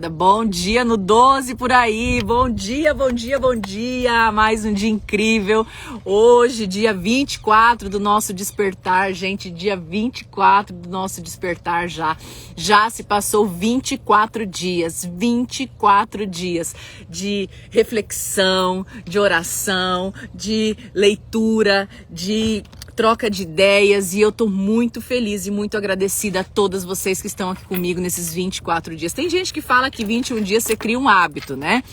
obrigada. Bom dia no 12 por aí. Bom dia, bom dia, bom dia. Mais um dia incrível. Hoje, dia 24 do nosso despertar, gente. Dia 24 do nosso despertar já. Já se passou 24 dias. 24 dias de reflexão, de oração, de leitura, de troca de ideias, e eu tô muito feliz e muito agradecida a todas vocês que estão aqui comigo nesses 24 dias. Tem gente que fala que 21 dias você cria um hábito, né?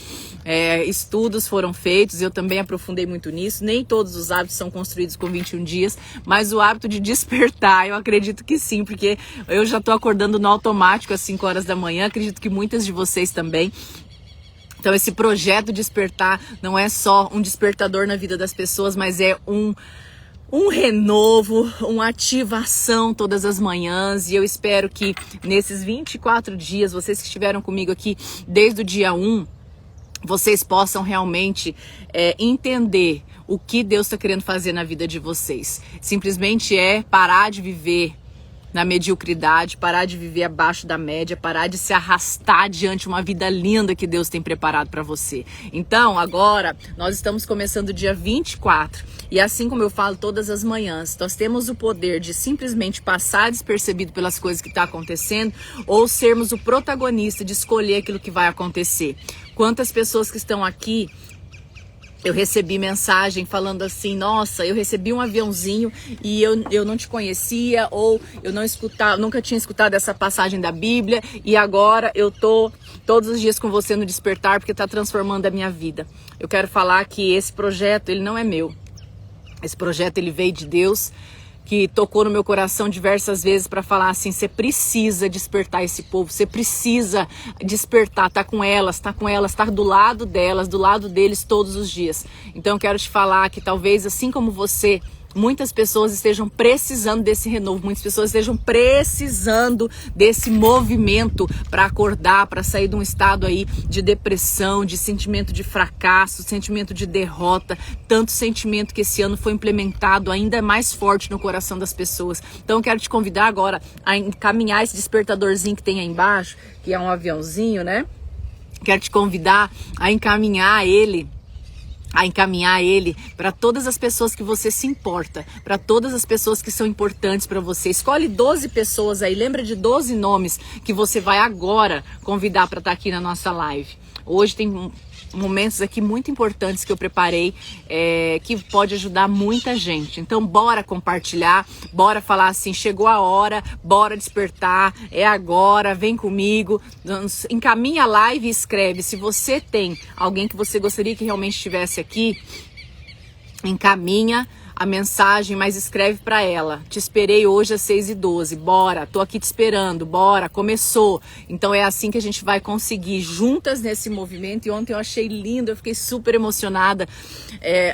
Estudos foram feitos, eu também aprofundei muito nisso. Nem todos os hábitos são construídos com 21 dias, mas o hábito de despertar, eu acredito que sim, porque eu já tô acordando no automático às 5 horas da manhã, acredito que muitas de vocês também. Então esse projeto Despertar não é só um despertador na vida das pessoas, mas é um renovo, uma ativação todas as manhãs, e eu espero que nesses 24 dias, vocês que estiveram comigo aqui desde o dia 1, vocês possam realmente entender o que Deus está querendo fazer na vida de vocês. Simplesmente parar de viver na mediocridade, parar de viver abaixo da média, parar de se arrastar diante de uma vida linda que Deus tem preparado para você. Então, agora, nós estamos começando o dia 24, e assim como eu falo todas as manhãs, nós temos o poder de simplesmente passar despercebido pelas coisas que estão acontecendo, ou sermos o protagonista de escolher aquilo que vai acontecer. Quantas pessoas que estão aqui, eu recebi mensagem falando assim: nossa, eu recebi um aviãozinho e eu não te conhecia, ou eu nunca tinha escutado essa passagem da Bíblia, e agora eu tô todos os dias com você no despertar porque está transformando a minha vida. Eu quero falar que esse projeto, ele não é meu. Esse projeto, ele veio de Deus, que tocou no meu coração diversas vezes para falar assim: você precisa despertar esse povo, você precisa despertar, tá com elas, tá do lado delas, do lado deles todos os dias. Então eu quero te falar que talvez, assim como você, muitas pessoas estejam precisando desse renovo, muitas pessoas estejam precisando desse movimento para acordar, para sair de um estado aí de depressão, de sentimento de fracasso, sentimento de derrota, tanto sentimento que esse ano foi implementado ainda mais forte no coração das pessoas. Então eu quero te convidar agora a encaminhar esse despertadorzinho que tem aí embaixo, que é um aviãozinho, né? Quero te convidar a encaminhar ele para todas as pessoas que você se importa, para todas as pessoas que são importantes para você. Escolhe 12 pessoas aí, lembra de 12 nomes que você vai agora convidar para estar aqui na nossa live. Hoje tem momentos aqui muito importantes que eu preparei, que pode ajudar muita gente. Então bora compartilhar, bora falar assim: chegou a hora, bora despertar, é agora, vem comigo. Encaminha a live e escreve. Se você tem alguém que você gostaria que realmente estivesse aqui, encaminha a mensagem, mas escreve para ela: te esperei hoje às 6h12, bora, tô aqui te esperando, bora, começou. Então é assim que a gente vai conseguir juntas nesse movimento. E ontem eu achei lindo, eu fiquei super emocionada,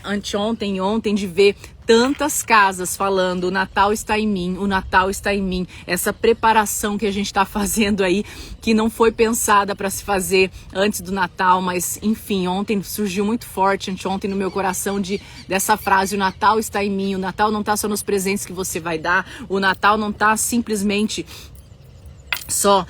anteontem e ontem, de ver tantas casas falando: o Natal está em mim, o Natal está em mim. Essa preparação que a gente está fazendo aí, que não foi pensada para se fazer antes do Natal, mas enfim, ontem surgiu muito forte, anteontem, no meu coração, dessa frase: o Natal está em mim. O Natal não está só nos presentes que você vai dar, o Natal não está simplesmente só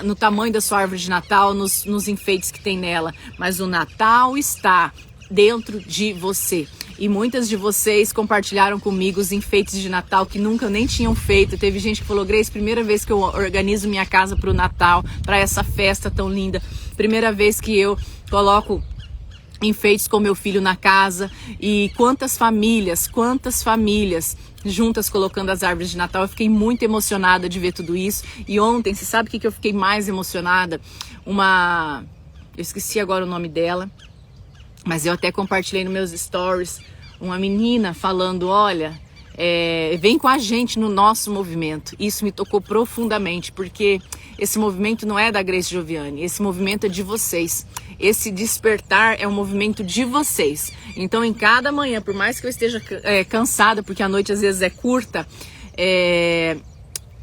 no tamanho da sua árvore de Natal, nos enfeites que tem nela, mas o Natal está dentro de você. E muitas de vocês compartilharam comigo os enfeites de Natal que nunca nem tinham feito. Teve gente que falou: Grace, primeira vez que eu organizo minha casa para o Natal, para essa festa tão linda. Primeira vez que eu coloco enfeites com meu filho na casa. E quantas famílias juntas colocando as árvores de Natal. Eu fiquei muito emocionada de ver tudo isso. E ontem, você sabe o que eu fiquei mais emocionada? Eu esqueci agora o nome dela, mas eu até compartilhei nos meus stories, uma menina falando: olha, vem com a gente no nosso movimento. Isso me tocou profundamente, porque esse movimento não é da Grace Gioviani, esse movimento é de vocês. Esse despertar é um movimento de vocês. Então, em cada manhã, por mais que eu esteja cansada, porque a noite às vezes é curta,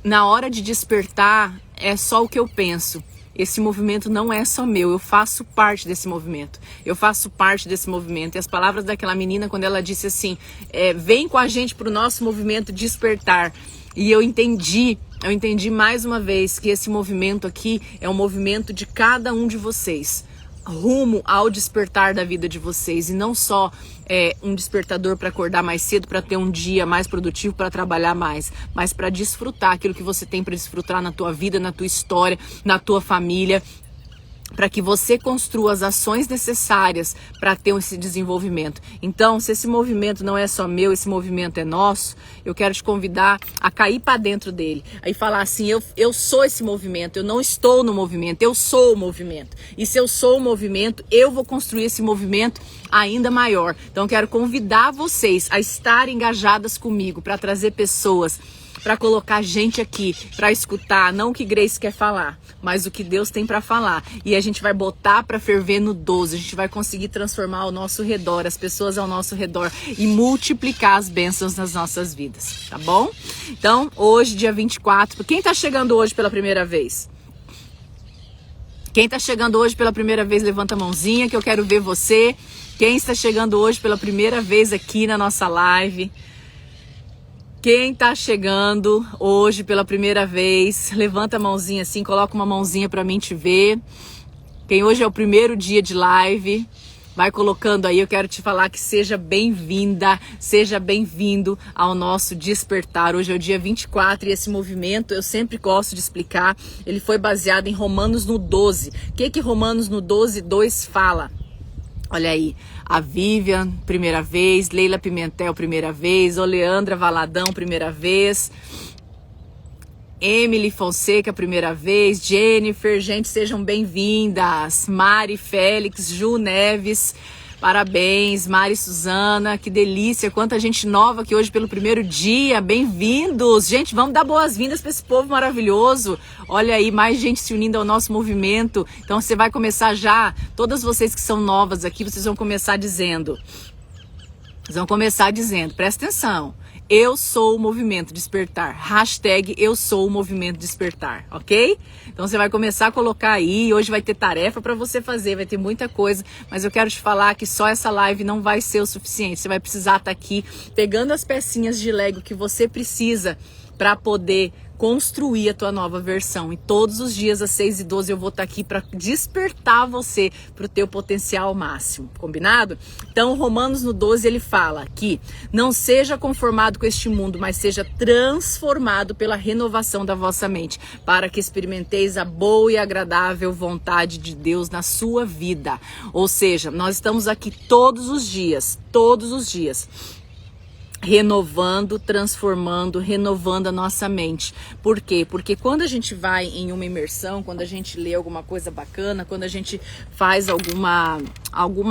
na hora de despertar é só o que eu penso: esse movimento não é só meu, eu faço parte desse movimento. E as palavras daquela menina, quando ela disse assim: vem com a gente para o nosso movimento despertar. E eu entendi mais uma vez que esse movimento aqui é um movimento de cada um de vocês, rumo ao despertar da vida de vocês, e não só um despertador para acordar mais cedo, para ter um dia mais produtivo, para trabalhar mais, mas para desfrutar aquilo que você tem para desfrutar na tua vida, na tua história, na tua família, para que você construa as ações necessárias para ter esse desenvolvimento. Então, se esse movimento não é só meu, esse movimento é nosso, eu quero te convidar a cair para dentro dele. Aí falar assim, eu sou esse movimento, eu não estou no movimento, eu sou o movimento. E se eu sou o movimento, eu vou construir esse movimento ainda maior. Então, eu quero convidar vocês a estarem engajadas comigo para trazer pessoas, para colocar gente aqui, para escutar, não o que Grace quer falar, mas o que Deus tem para falar. E a gente vai botar para ferver no 12, a gente vai conseguir transformar ao nosso redor, as pessoas ao nosso redor, e multiplicar as bênçãos nas nossas vidas, tá bom? Então, hoje, dia 24, quem tá chegando hoje pela primeira vez? Quem tá chegando hoje pela primeira vez, levanta a mãozinha que eu quero ver você. Quem está chegando hoje pela primeira vez aqui na nossa live? Quem tá chegando hoje pela primeira vez, levanta a mãozinha assim, coloca uma mãozinha pra mim te ver. Quem hoje é o primeiro dia de live, vai colocando aí. Eu quero te falar que seja bem-vinda, seja bem-vindo ao nosso despertar. Hoje é o dia 24 e esse movimento, eu sempre gosto de explicar, ele foi baseado em Romanos no 12. O que Romanos no 12, 2 fala? Olha aí, a Vivian, primeira vez, Leila Pimentel, primeira vez, Oleandra Valadão, primeira vez, Emily Fonseca, primeira vez, Jennifer, gente, sejam bem-vindas, Mari Félix, Ju Neves, parabéns, Mari Suzana, que delícia, quanta gente nova aqui hoje pelo primeiro dia, bem-vindos, gente, vamos dar boas-vindas para esse povo maravilhoso, olha aí, mais gente se unindo ao nosso movimento, então você vai começar já, todas vocês que são novas aqui, vocês vão começar dizendo, presta atenção, eu sou o movimento despertar, hashtag eu sou o movimento despertar, ok? Então você vai começar a colocar aí, hoje vai ter tarefa para você fazer, vai ter muita coisa, mas eu quero te falar que só essa live não vai ser o suficiente, você vai precisar estar aqui pegando as pecinhas de Lego que você precisa para poder construir a tua nova versão. E todos os dias às 6h12 eu vou estar aqui para despertar você para o teu potencial máximo, combinado? Então Romanos no 12 ele fala que não seja conformado com este mundo, mas seja transformado pela renovação da vossa mente, para que experimenteis a boa e agradável vontade de Deus na sua vida. Ou seja, nós estamos aqui todos os dias, renovando, transformando, renovando a nossa mente. Por quê? Porque quando a gente vai em uma imersão, quando a gente lê alguma coisa bacana, quando a gente faz alguma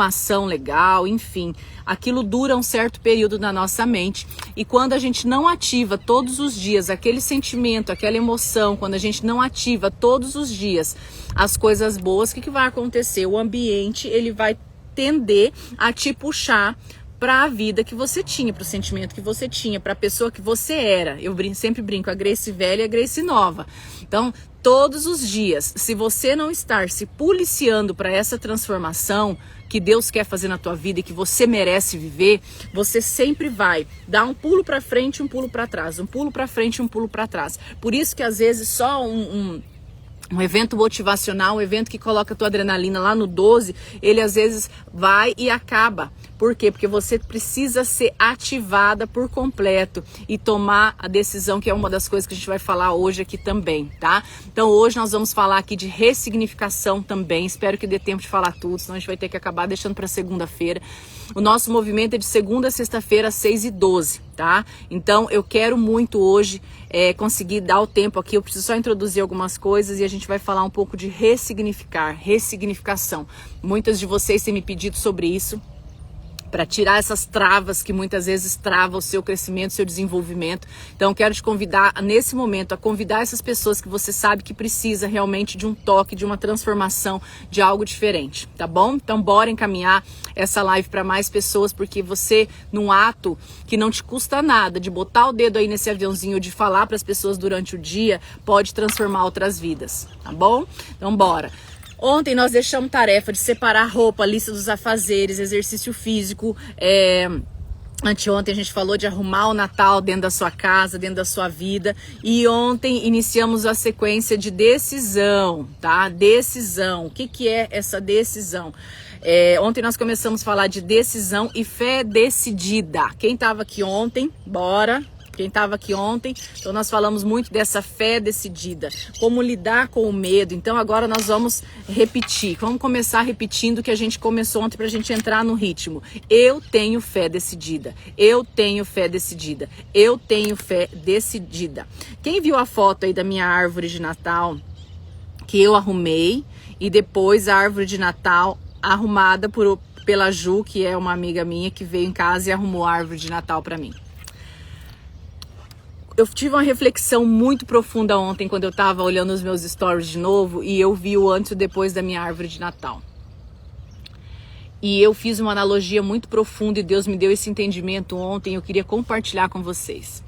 ação legal, enfim, aquilo dura um certo período na nossa mente. E quando a gente não ativa todos os dias aquele sentimento, aquela emoção, quando a gente não ativa todos os dias as coisas boas, o que vai acontecer? O ambiente, ele vai tender a te puxar para a vida que você tinha, para o sentimento que você tinha, para a pessoa que você era. Eu sempre brinco, a Grace velha e a Grace nova. Então, todos os dias, se você não estar se policiando para essa transformação que Deus quer fazer na tua vida e que você merece viver, você sempre vai dar um pulo para frente, um pulo para trás, um pulo para frente, um pulo para trás. Por isso que às vezes só um evento motivacional, um evento que coloca a tua adrenalina lá no 12, ele às vezes vai e acaba. Por quê? Porque você precisa ser ativada por completo e tomar a decisão, que é uma das coisas que a gente vai falar hoje aqui também, tá? Então hoje nós vamos falar aqui de ressignificação também, espero que dê tempo de falar tudo, senão a gente vai ter que acabar deixando para segunda-feira. O nosso movimento é de segunda a sexta-feira às 6h12, tá? Então eu quero muito hoje conseguir dar o tempo aqui, eu preciso só introduzir algumas coisas e a gente vai falar um pouco de ressignificação. Muitas de vocês têm me pedido sobre isso, para tirar essas travas que muitas vezes travam o seu crescimento, o seu desenvolvimento. Então quero te convidar nesse momento a convidar essas pessoas que você sabe que precisa realmente de um toque, de uma transformação, de algo diferente, tá bom? Então bora encaminhar essa live para mais pessoas, porque você, num ato que não te custa nada, de botar o dedo aí nesse aviãozinho, de falar para as pessoas durante o dia, pode transformar outras vidas, tá bom? Então bora! Ontem nós deixamos tarefa de separar roupa, lista dos afazeres, exercício físico, Anteontem a gente falou de arrumar o Natal dentro da sua casa, dentro da sua vida. E ontem iniciamos a sequência de decisão, tá? Decisão. O que é essa decisão? Ontem nós começamos a falar de decisão e fé decidida. Quem estava aqui ontem, bora. Quem estava aqui ontem, então nós falamos muito dessa fé decidida, como lidar com o medo. Então agora nós vamos repetir, vamos começar repetindo o que a gente começou ontem para a gente entrar no ritmo. Eu tenho fé decidida, eu tenho fé decidida, eu tenho fé decidida. Quem viu a foto aí da minha árvore de Natal que eu arrumei e depois a árvore de Natal arrumada pela Ju, que é uma amiga minha que veio em casa e arrumou a árvore de Natal para mim. Eu tive uma reflexão muito profunda ontem quando eu tava olhando os meus stories de novo e eu vi o antes e o depois da minha árvore de Natal. E eu fiz uma analogia muito profunda e Deus me deu esse entendimento ontem e eu queria compartilhar com vocês.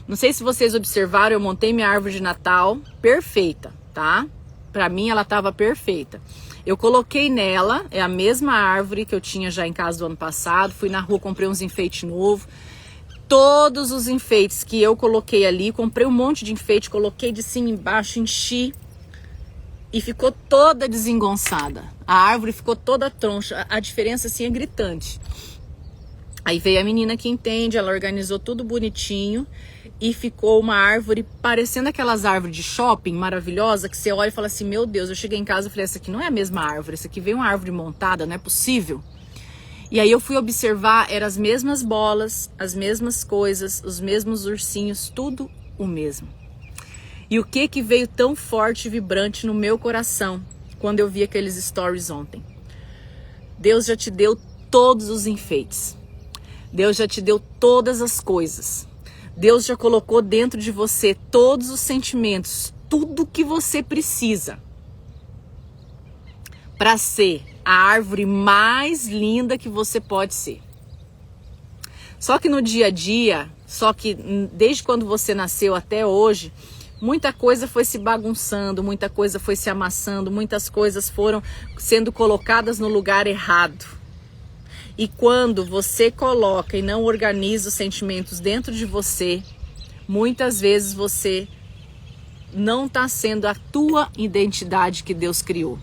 Não sei se vocês observaram, eu montei minha árvore de Natal perfeita, tá? Pra mim ela tava perfeita. Eu coloquei nela, é a mesma árvore que eu tinha já em casa do ano passado, fui na rua, comprei uns enfeites novos. Todos os enfeites que eu coloquei ali, comprei um monte de enfeite, coloquei de cima embaixo, enchi e ficou toda desengonçada. A árvore ficou toda troncha, a diferença assim é gritante. Aí veio a menina que entende, ela organizou tudo bonitinho e ficou uma árvore parecendo aquelas árvores de shopping maravilhosa que você olha e fala assim, meu Deus, eu cheguei em casa e falei, essa aqui não é a mesma árvore, essa aqui veio uma árvore montada, não é possível. E aí eu fui observar, eram as mesmas bolas, as mesmas coisas, os mesmos ursinhos, tudo o mesmo. E o que veio tão forte e vibrante no meu coração quando eu vi aqueles stories ontem? Deus já te deu todos os enfeites. Deus já te deu todas as coisas. Deus já colocou dentro de você todos os sentimentos, tudo que você precisa para ser a árvore mais linda que você pode ser. Só que no dia a dia, só que desde quando você nasceu até hoje, muita coisa foi se bagunçando, muita coisa foi se amassando, muitas coisas foram sendo colocadas no lugar errado. E quando você coloca e não organiza os sentimentos dentro de você, muitas vezes você não está sendo a tua identidade que Deus criou.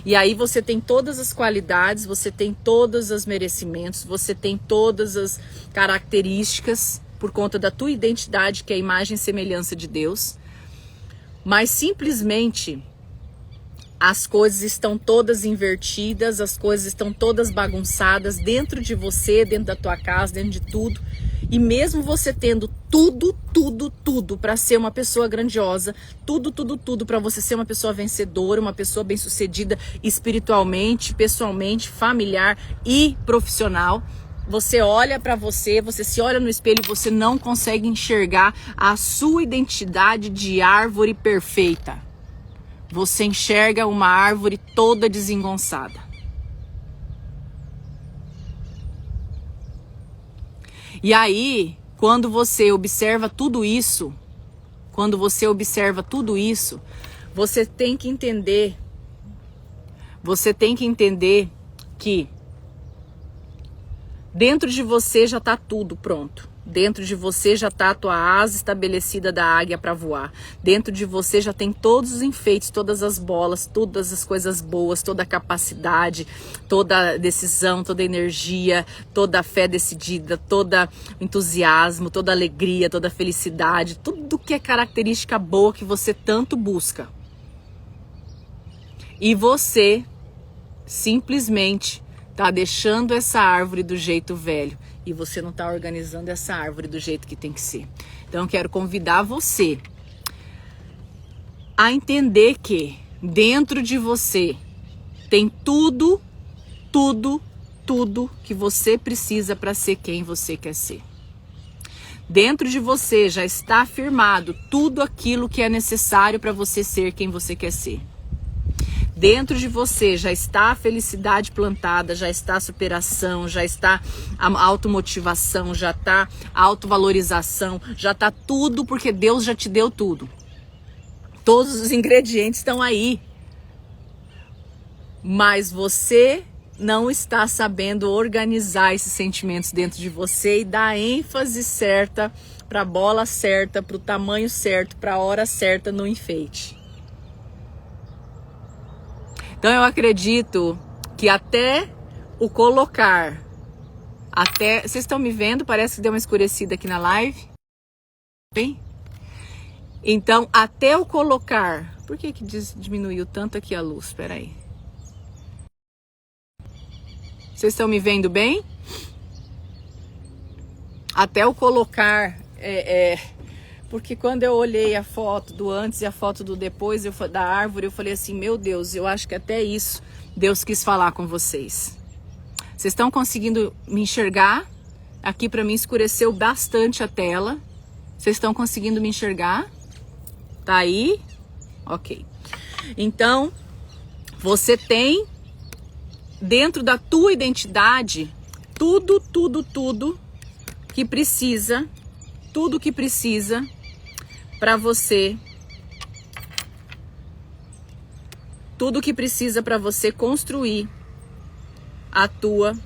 E aí você tem todas as qualidades, você tem todos os merecimentos, você tem todas as características por conta da tua identidade, que é a imagem e semelhança de Deus. Mas simplesmente as coisas estão todas invertidas, as coisas estão todas bagunçadas dentro de você, dentro da tua casa, dentro de tudo. E mesmo você tendo tudo para ser uma pessoa grandiosa, tudo para você ser uma pessoa vencedora, uma pessoa bem-sucedida espiritualmente, pessoalmente, familiar e profissional, você olha para você se olha no espelho e você não consegue enxergar a sua identidade de árvore perfeita. Você enxerga uma árvore toda desengonçada. E aí, quando você observa tudo isso, você tem que entender que dentro de você já está tudo pronto. Dentro de você já está a tua asa estabelecida da águia para voar. Dentro de você já tem todos os enfeites, todas as bolas, todas as coisas boas, toda a capacidade, toda a decisão, toda a energia, toda a fé decidida, todo o entusiasmo, toda a alegria, toda a felicidade, tudo que é característica boa que você tanto busca. E você simplesmente está deixando essa árvore do jeito velho. E você não está organizando essa árvore do jeito que tem que ser. Então eu quero convidar você a entender que dentro de você tem tudo que você precisa para ser quem você quer ser. Dentro de você já está afirmado tudo aquilo que é necessário para você ser quem você quer ser. Dentro de você já está a felicidade plantada, já está a superação, já está a automotivação, já está a autovalorização, já está tudo porque Deus já te deu tudo. Todos os ingredientes estão aí. Mas você não está sabendo organizar esses sentimentos dentro de você e dar a ênfase certa para a bola certa, para o tamanho certo, para a hora certa no enfeite. Então eu acredito que até o colocar, vocês estão me vendo? Parece que deu uma escurecida aqui na live. Bem? Então até o colocar, por que diminuiu tanto aqui a luz? Espera aí. Vocês estão me vendo bem? Até o colocar, porque quando eu olhei a foto do antes e a foto do depois da árvore, eu falei assim, meu Deus, eu acho que até isso Deus quis falar com vocês. Vocês estão conseguindo me enxergar? Aqui para mim escureceu bastante a tela. Vocês estão conseguindo me enxergar? Tá aí? Ok. Então, você tem dentro da tua identidade tudo que precisa, para você, tudo que precisa para você construir a tua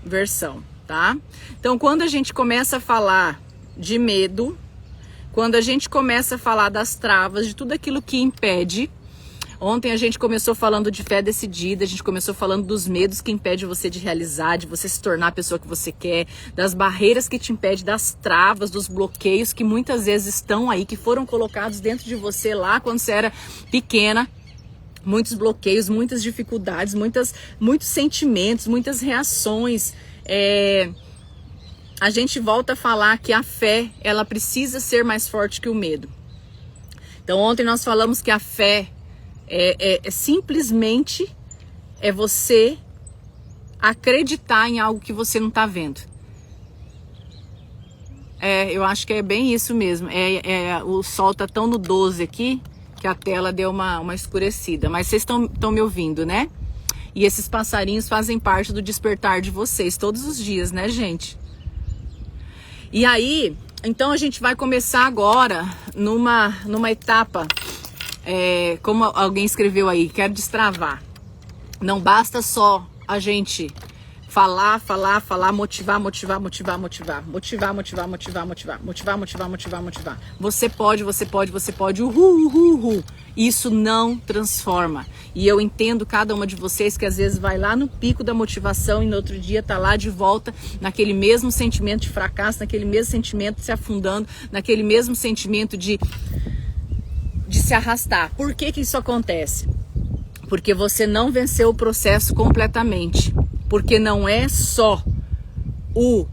versão, tá? Então, quando a gente começa a falar de medo, quando a gente começa a falar das travas, de tudo aquilo que impede. Ontem a gente começou falando de fé decidida, a gente começou falando dos medos que impedem você de realizar, de você se tornar a pessoa que você quer, das barreiras que te impedem, das travas, dos bloqueios que muitas vezes estão aí, que foram colocados dentro de você lá quando você era pequena. Muitos bloqueios, muitas dificuldades, muitos sentimentos, muitas reações. A gente volta a falar que a fé, ela precisa ser mais forte que o medo. Então ontem nós falamos que a fé simplesmente você acreditar em algo que você não está vendo. Eu acho que é bem isso mesmo. O sol tá tão no 12 aqui que a tela deu uma escurecida. Mas vocês estão me ouvindo, né? E esses passarinhos fazem parte do despertar de vocês todos os dias, né, gente? E aí, então a gente vai começar agora numa etapa. Como alguém escreveu aí, quero destravar. Não basta só a gente falar, motivar. Você pode, uhul. Isso não transforma. E eu entendo cada uma de vocês que às vezes vai lá no pico da motivação e no outro dia tá lá de volta naquele mesmo sentimento de fracasso, naquele mesmo sentimento de se afundando, naquele mesmo sentimento de se arrastar. Por que isso acontece? Porque você não venceu o processo completamente. Porque não é só o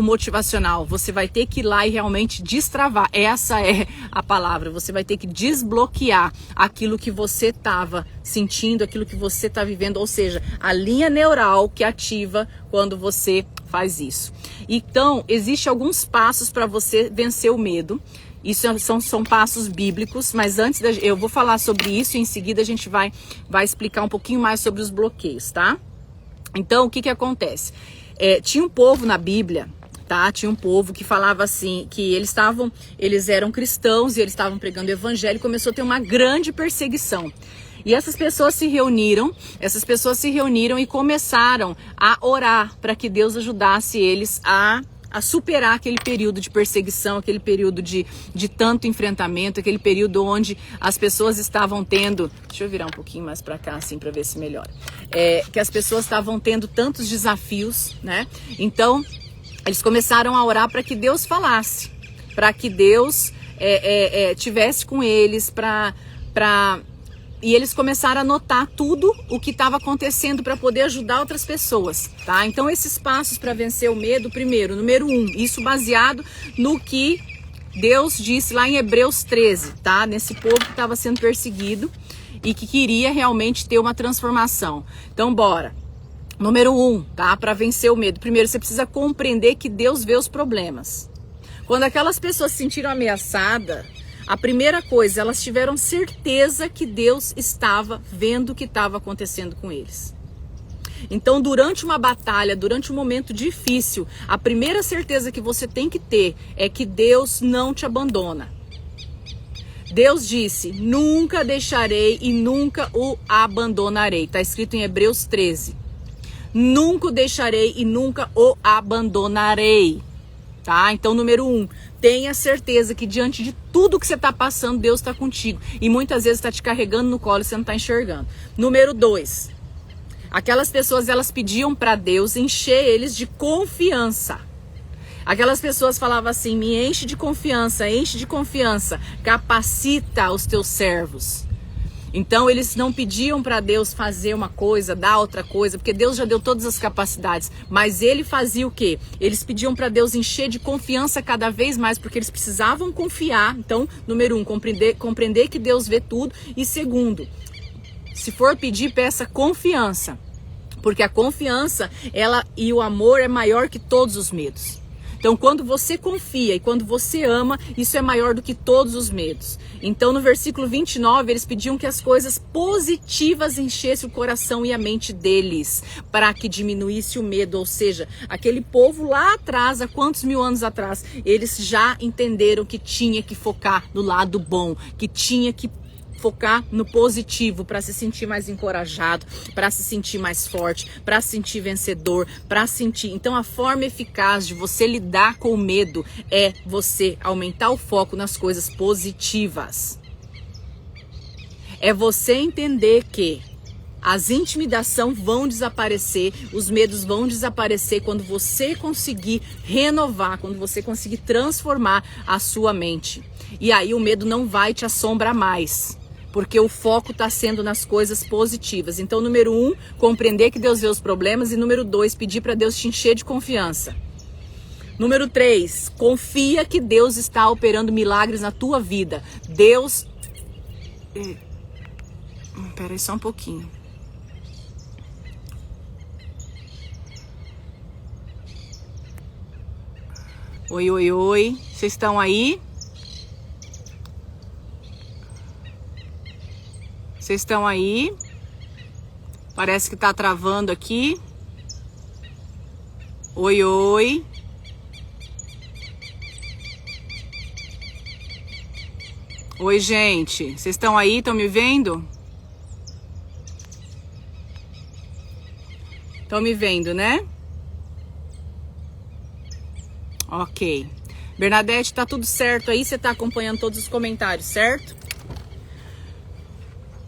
motivacional. Você vai ter que ir lá e realmente destravar. Essa é a palavra. Você vai ter que desbloquear aquilo que você estava sentindo, aquilo que você está vivendo. Ou seja, a linha neural que ativa quando você faz isso. Então, existem alguns passos para você vencer o medo. Isso são passos bíblicos, mas antes eu vou falar sobre isso e em seguida a gente vai explicar um pouquinho mais sobre os bloqueios, tá? Então, o que acontece? Tinha um povo na Bíblia, tá? Tinha um povo que falava assim, que eles eram cristãos e eles estavam pregando o evangelho e começou a ter uma grande perseguição. E essas pessoas se reuniram e começaram a orar para que Deus ajudasse eles a superar aquele período de perseguição, aquele período de tanto enfrentamento, aquele período onde as pessoas estavam tendo... Deixa eu virar um pouquinho mais para cá, assim, para ver se melhora. Que as pessoas estavam tendo tantos desafios, né? Então, eles começaram a orar para que Deus falasse, para que Deus tivesse com eles, E eles começaram a notar tudo o que estava acontecendo para poder ajudar outras pessoas, tá? Então esses passos para vencer o medo, primeiro, número 1, isso baseado no que Deus disse lá em Hebreus 13, tá? Nesse povo que estava sendo perseguido e que queria realmente ter uma transformação. Então bora. Número 1, tá? Para vencer o medo. Primeiro, você precisa compreender que Deus vê os problemas. Quando aquelas pessoas se sentiram ameaçadas, a primeira coisa, elas tiveram certeza que Deus estava vendo o que estava acontecendo com eles. Então, durante uma batalha, durante um momento difícil, a primeira certeza que você tem que ter é que Deus não te abandona. Deus disse, nunca deixarei e nunca o abandonarei. Está escrito em Hebreus 13. nunca o deixarei e nunca o abandonarei. Tá? Então, número 1, tenha certeza que diante de tudo que você está passando, Deus está contigo. E muitas vezes está te carregando no colo e você não está enxergando. Número 2, aquelas pessoas, elas pediam para Deus encher eles de confiança. Aquelas pessoas falavam assim, me enche de confiança, capacita os teus servos. Então eles não pediam para Deus fazer uma coisa, dar outra coisa, porque Deus já deu todas as capacidades. Mas ele fazia o quê? Eles pediam para Deus encher de confiança cada vez mais, porque eles precisavam confiar. Então, número 1, compreender que Deus vê tudo. E segundo, se for pedir, peça confiança. Porque a confiança e o amor é maior que todos os medos. Então, quando você confia e quando você ama, isso é maior do que todos os medos. Então, no versículo 29, eles pediam que as coisas positivas enchessem o coração e a mente deles, para que diminuísse o medo. Ou seja, aquele povo lá atrás, há quantos mil anos atrás, eles já entenderam que tinha que focar no lado bom, que tinha que focar no positivo para se sentir mais encorajado, para se sentir mais forte, para se sentir vencedor, para sentir. Então a forma eficaz de você lidar com o medo é você aumentar o foco nas coisas positivas. É você entender que as intimidações vão desaparecer, os medos vão desaparecer quando você conseguir renovar, quando você conseguir transformar a sua mente. E aí o medo não vai te assombrar mais. Porque o foco está sendo nas coisas positivas. Então, número 1, compreender que Deus vê os problemas. E número 2, pedir para Deus te encher de confiança. Número 3, confia que Deus está operando milagres na tua vida. Deus... Pera aí só um pouquinho. Oi, oi, oi. Vocês estão aí? Vocês estão aí? Parece que tá travando aqui. Oi, oi. Oi, gente. Vocês estão aí? Estão me vendo? Estão me vendo, né? Ok. Bernadette, tá tudo certo aí? Você tá acompanhando todos os comentários, certo?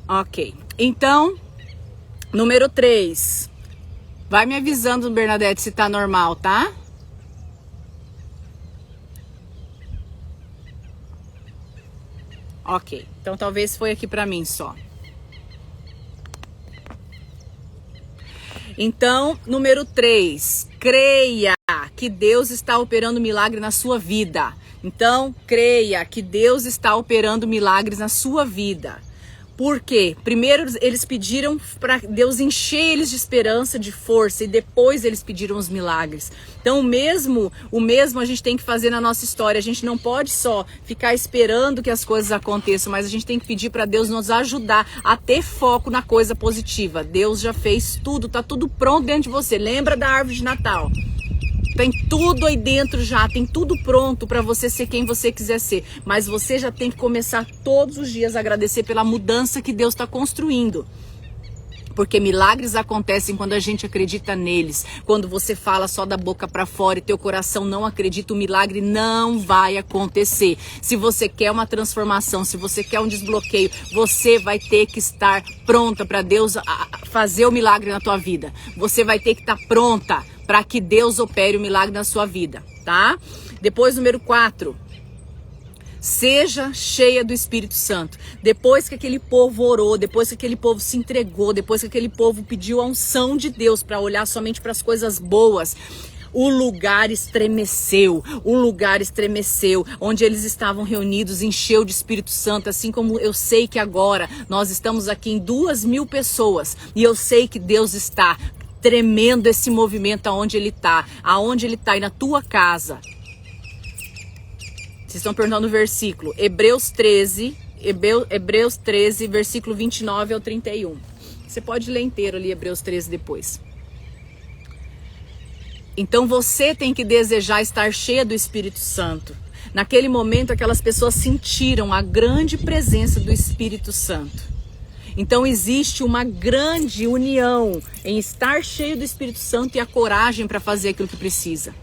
Ok, então, número 3, vai me avisando, Bernadette, se tá normal, tá? Ok, então talvez foi aqui pra mim só. Então, número 3, creia que Deus está operando milagre na sua vida. Então, creia que Deus está operando milagres na sua vida. Por quê? Primeiro eles pediram para Deus encher eles de esperança, de força, e depois eles pediram os milagres. Então o mesmo a gente tem que fazer na nossa história. A gente não pode só ficar esperando que as coisas aconteçam, mas a gente tem que pedir para Deus nos ajudar a ter foco na coisa positiva. Deus já fez tudo, tá tudo pronto dentro de você. Lembra da árvore de Natal? Tem tudo aí dentro já, tem tudo pronto para você ser quem você quiser ser. Mas você já tem que começar todos os dias a agradecer pela mudança que Deus está construindo. Porque milagres acontecem quando a gente acredita neles. Quando você fala só da boca para fora e teu coração não acredita, o milagre não vai acontecer. Se você quer uma transformação, se você quer um desbloqueio, você vai ter que estar pronta para Deus fazer o milagre na tua vida. Você vai ter que estar pronta para que Deus opere o milagre na sua vida, tá? Depois, número 4. Seja cheia do Espírito Santo. Depois que aquele povo orou, depois que aquele povo se entregou, depois que aquele povo pediu a unção de Deus para olhar somente para as coisas boas, o lugar estremeceu, onde eles estavam reunidos, encheu de Espírito Santo, assim como eu sei que agora nós estamos aqui em 2.000 pessoas, e eu sei que Deus está tremendo esse movimento aonde ele está e na tua casa. Vocês estão perguntando o versículo, Hebreus 13, versículo 29 ao 31. Você pode ler inteiro ali, Hebreus 13 depois. Então você tem que desejar estar cheia do Espírito Santo. Naquele momento, aquelas pessoas sentiram a grande presença do Espírito Santo. Então existe uma grande união em estar cheio do Espírito Santo e a coragem para fazer aquilo que precisa.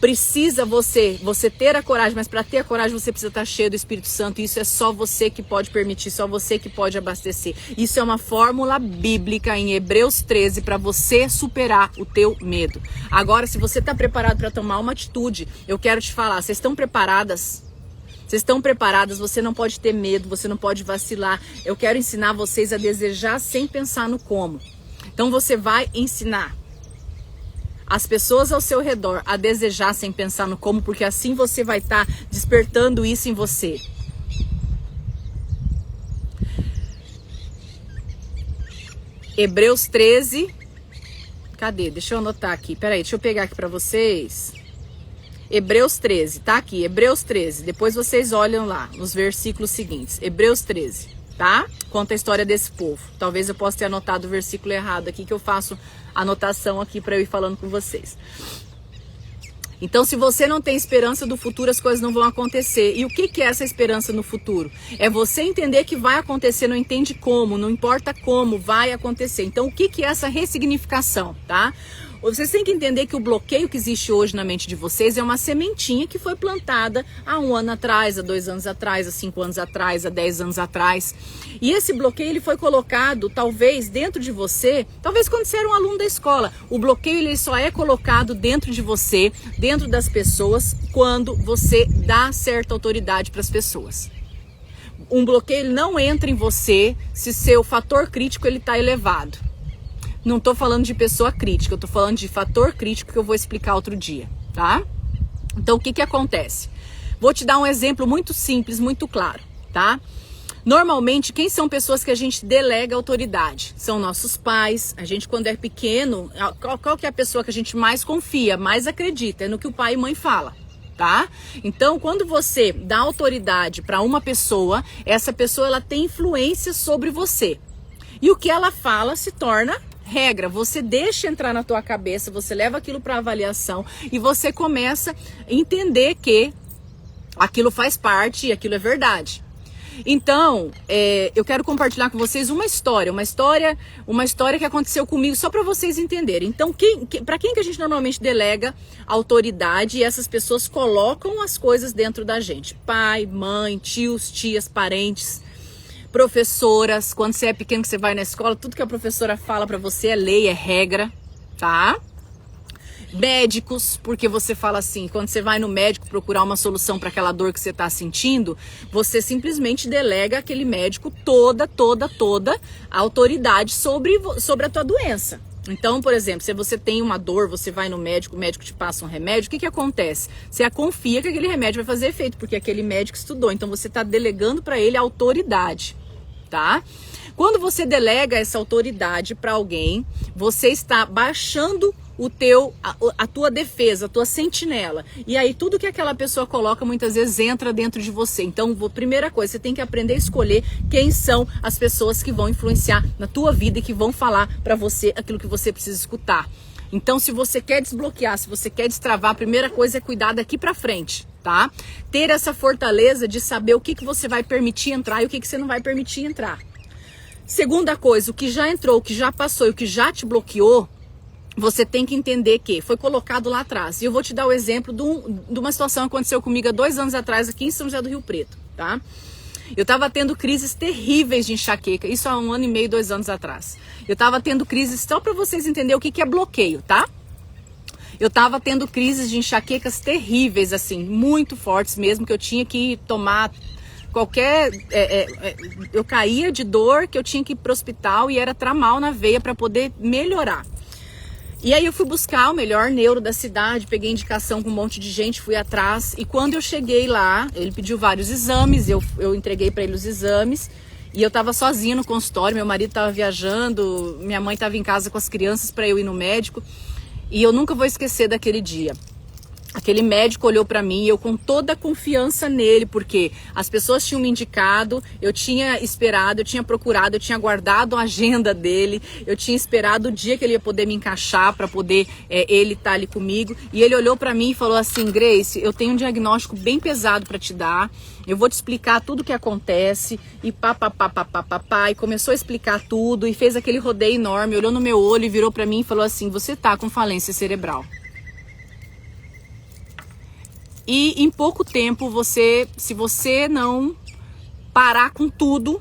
Precisa você ter a coragem, mas para ter a coragem você precisa estar cheio do Espírito Santo. Isso é só você que pode permitir, só você que pode abastecer. Isso é uma fórmula bíblica em Hebreus 13 para você superar o teu medo. Agora, se você está preparado para tomar uma atitude, eu quero te falar, vocês estão preparadas? Vocês estão preparadas? Você não pode ter medo, você não pode vacilar. Eu quero ensinar vocês a desejar sem pensar no como. Então você vai ensinar as pessoas ao seu redor a desejar sem pensar no como, porque assim você vai estar despertando isso em você. Hebreus 13. Cadê? Deixa eu anotar aqui. Peraí, deixa eu pegar aqui para vocês. Hebreus 13, tá aqui. Hebreus 13. Depois vocês olham lá nos versículos seguintes. Hebreus 13, tá? Conta a história desse povo. Talvez eu possa ter anotado o versículo errado aqui, que eu faço anotação aqui para eu ir falando com vocês. Então, se você não tem esperança do futuro, as coisas não vão acontecer. E o que é essa esperança no futuro? É você entender que vai acontecer, não entende como, não importa como, vai acontecer. Então, o que é essa ressignificação, tá? Vocês têm que entender que o bloqueio que existe hoje na mente de vocês é uma sementinha que foi plantada há 1 ano atrás, há 2 anos atrás, há 5 anos atrás, há 10 anos atrás. E esse bloqueio ele foi colocado talvez dentro de você, talvez quando você era um aluno da escola. O bloqueio ele só é colocado dentro de você, dentro das pessoas, quando você dá certa autoridade para as pessoas. Um bloqueio ele não entra em você se seu fator crítico ele está elevado. Não tô falando de pessoa crítica, eu tô falando de fator crítico que eu vou explicar outro dia, tá? Então, o que acontece? Vou te dar um exemplo muito simples, muito claro, tá? Normalmente, quem são pessoas que a gente delega autoridade? São nossos pais. A gente, quando é pequeno, qual que é a pessoa que a gente mais confia, mais acredita? É no que o pai e mãe falam, tá? Então, quando você dá autoridade para uma pessoa, essa pessoa ela tem influência sobre você. E o que ela fala se torna regra. Você deixa entrar na tua cabeça, você leva aquilo para avaliação e você começa a entender que aquilo faz parte e aquilo é verdade. Então, eu quero compartilhar com vocês uma história que aconteceu comigo só para vocês entenderem. Então, para quem que a gente normalmente delega autoridade e essas pessoas colocam as coisas dentro da gente? Pai, mãe, tios, tias, parentes, professoras. Quando você é pequeno, que você vai na escola, tudo que a professora fala pra você é lei, é regra, tá? Médicos, porque você fala assim, quando você vai no médico procurar uma solução para aquela dor que você tá sentindo, você simplesmente delega aquele médico toda a autoridade sobre a tua doença. Então, por exemplo, se você tem uma dor, você vai no médico, o médico te passa um remédio, o que acontece? Você confia que aquele remédio vai fazer efeito, porque aquele médico estudou, então você está delegando para ele a autoridade, tá? Quando você delega essa autoridade para alguém, você está baixando a tua defesa, a tua sentinela. E aí tudo que aquela pessoa coloca muitas vezes entra dentro de você. Então, primeira coisa, você tem que aprender a escolher quem são as pessoas que vão influenciar na tua vida e que vão falar para você aquilo que você precisa escutar. Então, se você quer desbloquear, se você quer destravar, a primeira coisa é cuidar daqui para frente, tá? Ter essa fortaleza de saber o que você vai permitir entrar e o que você não vai permitir entrar. Segunda coisa, o que já entrou, o que já passou e o que já te bloqueou, você tem que entender que foi colocado lá atrás. E eu vou te dar o exemplo de uma situação que aconteceu comigo há 2 anos atrás aqui em São José do Rio Preto, tá? Eu tava tendo crises terríveis de enxaqueca, isso há 1 ano e meio, 2 anos atrás. Eu tava tendo crises, só para vocês entenderem o que é bloqueio, tá? Eu tava tendo crises de enxaquecas terríveis, assim, muito fortes mesmo, que eu tinha que tomar qualquer... eu caía de dor, que eu tinha que ir pro hospital e era tramal na veia para poder melhorar. E aí eu fui buscar o melhor neuro da cidade, peguei indicação com um monte de gente, fui atrás. E quando eu cheguei lá, ele pediu vários exames, eu entreguei para ele os exames. E eu tava sozinha no consultório, meu marido tava viajando, minha mãe tava em casa com as crianças para eu ir no médico. E eu nunca vou esquecer daquele dia. Aquele médico olhou para mim e eu com toda a confiança nele, porque as pessoas tinham me indicado, eu tinha esperado, eu tinha procurado, eu tinha guardado a agenda dele, eu tinha esperado o dia que ele ia poder me encaixar para poder ele estar ali comigo. E ele olhou para mim e falou assim: Grace, eu tenho um diagnóstico bem pesado para te dar, eu vou te explicar tudo o que acontece, e pá, e começou a explicar tudo, e fez aquele rodeio enorme, olhou no meu olho e virou para mim e falou assim: você tá com falência cerebral. E em pouco tempo, se você não parar com tudo,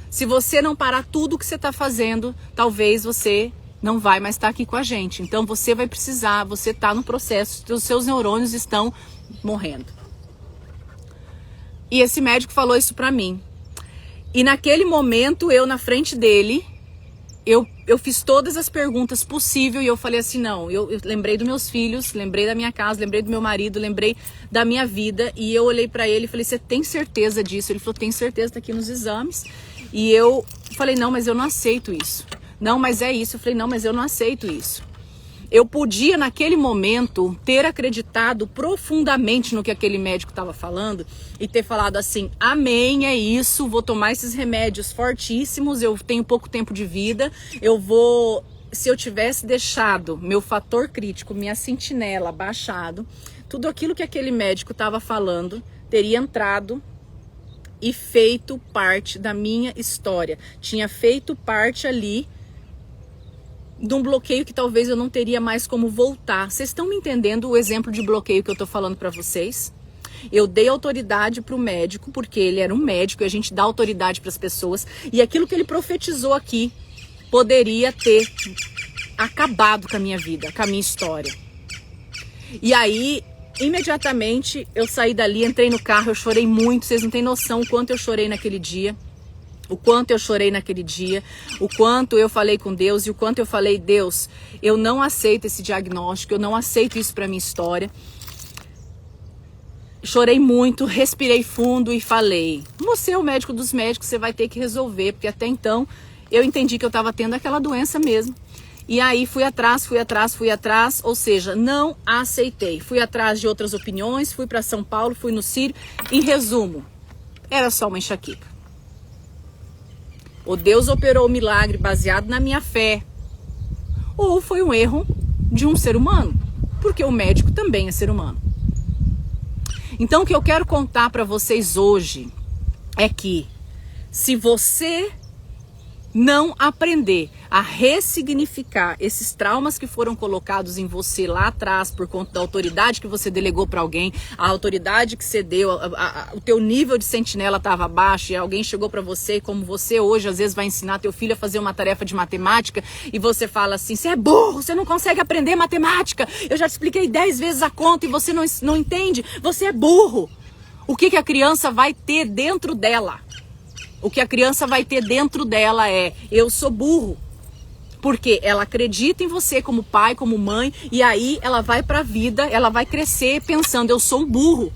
se você não parar tudo que você está fazendo, talvez você não vai mais estar aqui com a gente. Então você vai precisar, você está no processo, os seus neurônios estão morrendo. E esse médico falou isso pra mim. E naquele momento, eu na frente dele, eu fiz todas as perguntas possíveis e eu falei assim, não, eu lembrei dos meus filhos, lembrei da minha casa, lembrei do meu marido, lembrei da minha vida, e eu olhei pra ele e falei: você tem certeza disso? Ele falou: tem certeza, tá aqui nos exames. E eu falei: não, mas eu não aceito isso. Não, mas é isso. Eu falei: não, mas eu não aceito isso. Eu podia, naquele momento, ter acreditado profundamente no que aquele médico estava falando e ter falado assim: amém, é isso, vou tomar esses remédios fortíssimos, eu tenho pouco tempo de vida, se eu tivesse deixado meu fator crítico, minha sentinela baixado, tudo aquilo que aquele médico estava falando teria entrado e feito parte da minha história, tinha feito parte ali de um bloqueio que talvez eu não teria mais como voltar. Vocês estão me entendendo o exemplo de bloqueio que eu tô falando para vocês? Eu dei autoridade para o médico, porque ele era um médico e a gente dá autoridade para as pessoas, e aquilo que ele profetizou aqui poderia ter acabado com a minha vida, com a minha história. E aí, imediatamente, eu saí dali, entrei no carro, eu chorei muito, vocês não têm noção o quanto eu chorei naquele dia. O quanto eu chorei naquele dia, o quanto eu falei com Deus e o quanto eu falei: Deus, eu não aceito esse diagnóstico, eu não aceito isso para minha história. Chorei muito, respirei fundo e falei: você é o médico dos médicos, você vai ter que resolver, porque até então eu entendi que eu estava tendo aquela doença mesmo. E aí fui atrás, ou seja, não aceitei. Fui atrás de outras opiniões, fui para São Paulo, fui no Sírio. Em resumo, era só uma enxaqueca. Ou Deus operou o milagre baseado na minha fé, ou foi um erro de um ser humano, porque o médico também é ser humano. Então o que eu quero contar para vocês hoje é que se você não aprender a ressignificar esses traumas que foram colocados em você lá atrás por conta da autoridade que você delegou para alguém, a autoridade que você deu, o teu nível de sentinela estava baixo e alguém chegou para você, como você hoje às vezes vai ensinar teu filho a fazer uma tarefa de matemática e você fala assim: você é burro, você não consegue aprender matemática, eu já te expliquei 10 vezes a conta e você não entende, você é burro. O que a criança vai ter dentro dela? O que a criança vai ter dentro dela é: eu sou burro. Porque ela acredita em você como pai, como mãe, e aí ela vai pra vida, ela vai crescer pensando: eu sou um burro.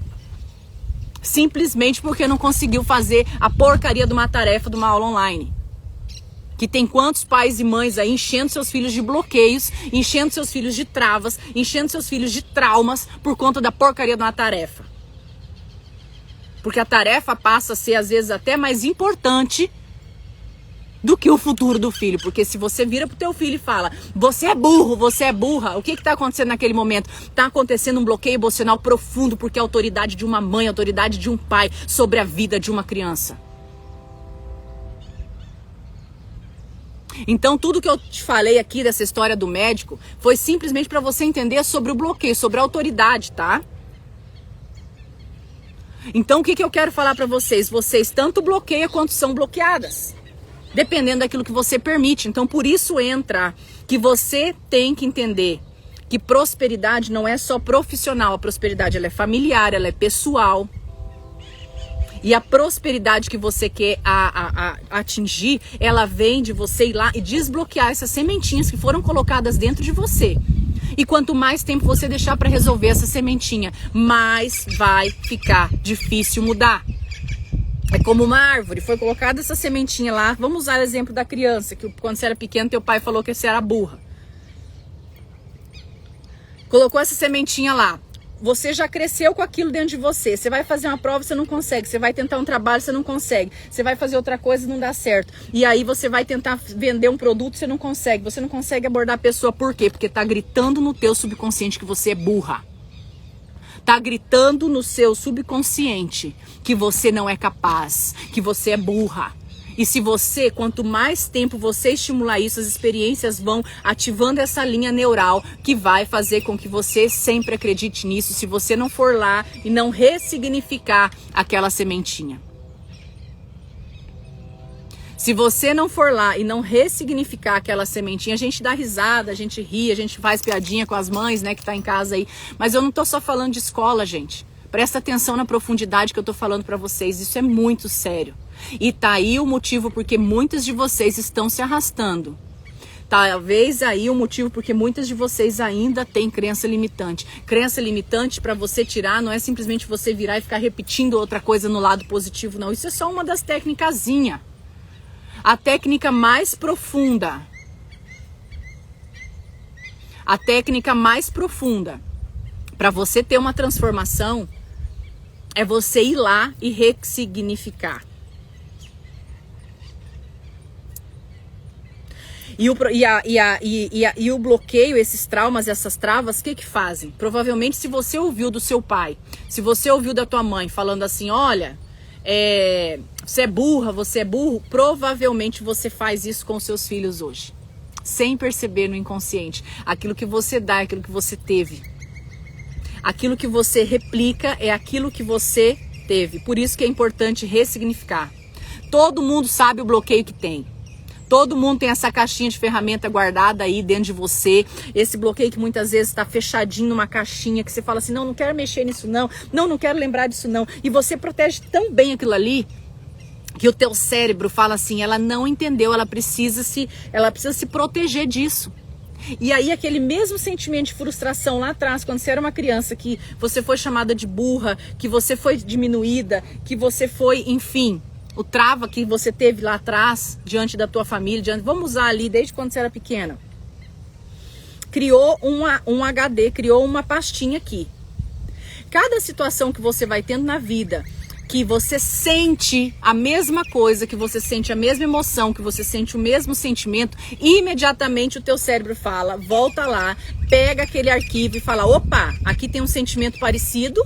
Simplesmente porque não conseguiu fazer a porcaria de uma tarefa, de uma aula online. Que tem quantos pais e mães aí enchendo seus filhos de bloqueios, enchendo seus filhos de travas, enchendo seus filhos de traumas por conta da porcaria de uma tarefa. Porque a tarefa passa a ser, às vezes, até mais importante do que o futuro do filho. Porque se você vira pro teu filho e fala: você é burro, você é burra, o que tá acontecendo naquele momento? Tá acontecendo um bloqueio emocional profundo, porque a autoridade de uma mãe, a autoridade de um pai sobre a vida de uma criança. Então tudo que eu te falei aqui dessa história do médico foi simplesmente para você entender sobre o bloqueio, sobre a autoridade, tá? Então o que eu quero falar para vocês? Vocês tanto bloqueiam quanto são bloqueadas, dependendo daquilo que você permite. Então por isso entra que você tem que entender que prosperidade não é só profissional, a prosperidade ela é familiar, ela é pessoal. E a prosperidade que você quer atingir, ela vem de você ir lá e desbloquear essas sementinhas que foram colocadas dentro de você. E quanto mais tempo você deixar para resolver essa sementinha, mais vai ficar difícil mudar. É como uma árvore, foi colocada essa sementinha lá. Vamos usar o exemplo da criança, que quando você era pequeno, teu pai falou que você era burra. Colocou essa sementinha lá. Você já cresceu com aquilo dentro de você. Você vai fazer uma prova, você não consegue. Você vai tentar um trabalho, você não consegue. Você vai fazer outra coisa, não dá certo. E aí você vai tentar vender um produto, você não consegue. Você não consegue abordar a pessoa. Por quê? Porque tá gritando no teu subconsciente que você é burra. Tá gritando no seu subconsciente que você não é capaz, que você é burra. E se você, quanto mais tempo você estimular isso, as experiências vão ativando essa linha neural que vai fazer com que você sempre acredite nisso, se você não for lá e não ressignificar aquela sementinha. Se você não for lá e não ressignificar aquela sementinha, a gente dá risada, a gente ri, a gente faz piadinha com as mães, né, que tá em casa aí. Mas eu não tô só falando de escola, gente. Presta atenção na profundidade que eu tô falando pra vocês, isso é muito sério. E tá aí o motivo porque muitas de vocês estão se arrastando. Talvez aí o motivo porque muitas de vocês ainda têm crença limitante. Crença limitante para você tirar não é simplesmente você virar e ficar repetindo outra coisa no lado positivo, não. Isso é só uma das técnicazinhas. A técnica mais profunda. A técnica mais profunda para você ter uma transformação é você ir lá e ressignificar. E o bloqueio, esses traumas, essas travas, o que fazem? Provavelmente se você ouviu do seu pai, se você ouviu da tua mãe falando assim, olha, você é burra, você é burro, provavelmente você faz isso com os seus filhos hoje. Sem perceber no inconsciente. Aquilo que você dá é aquilo que você teve. Aquilo que você replica é aquilo que você teve. Por isso que é importante ressignificar. Todo mundo sabe o bloqueio que tem. Todo mundo tem essa caixinha de ferramenta guardada aí dentro de você. Esse bloqueio que muitas vezes está fechadinho numa caixinha, que você fala assim, não quero mexer nisso não. Não quero lembrar disso não. E você protege tão bem aquilo ali, que o teu cérebro fala assim, ela não entendeu, ela precisa se proteger disso. E aí aquele mesmo sentimento de frustração lá atrás, quando você era uma criança, que você foi chamada de burra, que você foi diminuída, que você foi, enfim... O trava que você teve lá atrás, diante da tua família, vamos usar ali desde quando você era pequena. Criou um HD, criou uma pastinha aqui. Cada situação que você vai tendo na vida, que você sente a mesma coisa, que você sente a mesma emoção, que você sente o mesmo sentimento, imediatamente o teu cérebro fala, volta lá, pega aquele arquivo e fala, opa, aqui tem um sentimento parecido,